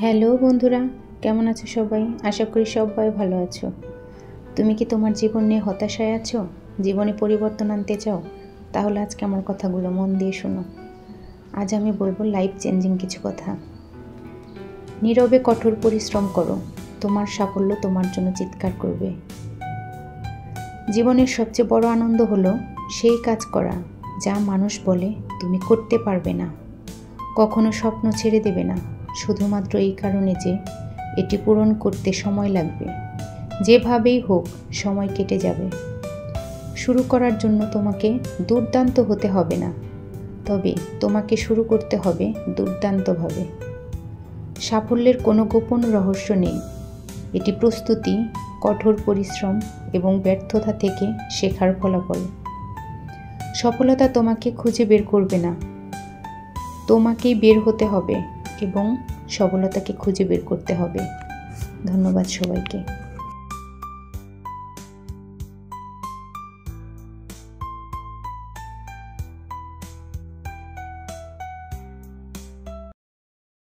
Hello বন্ধুরা, কেমন আছো সবাই? আশা করি সবাই ভালো আছো। তুমি কি তোমার জীবন নিয়ে হতাশায় আছো? জীবনে পরিবর্তন আনতে চাও? তাহলে আজকে আমার কথাগুলো মন দিয়ে শোনো। আজ আমি বলবো লাইফ চেঞ্জিং কিছু কথা। নীরবে কঠোর পরিশ্রম করো, তোমার সাফল্য তোমার জন্য চিৎকার করবে। জীবনের সবচেয়ে বড় আনন্দ হলো সেই কাজ করা যা মানুষ বলে তুমি করতে পারবে না। কখনো স্বপ্ন ছেড়ে দেবে না, শুধুমাত্র এই কারণে যে এটি পূরণ করতে সময় লাগবে। যেভাবেই হোক সময় কেটে যাবে। শুরু করার জন্য তোমাকে দুর্দান্ত হতে হবে না, তবে তোমাকে শুরু করতে হবে দুর্দান্তভাবে। সাফল্যের কোনো গোপন রহস্য নেই, এটি প্রস্তুতি, কঠোর পরিশ্রম এবং ব্যর্থতা থেকে শেখার ফলাফল। সফলতা তোমাকে খুঁজে বের করবে না, তোমাকেই বের হতে হবে এবং সফলতাকে খুঁজে বের করতে হবে। ধন্যবাদ সবাইকে।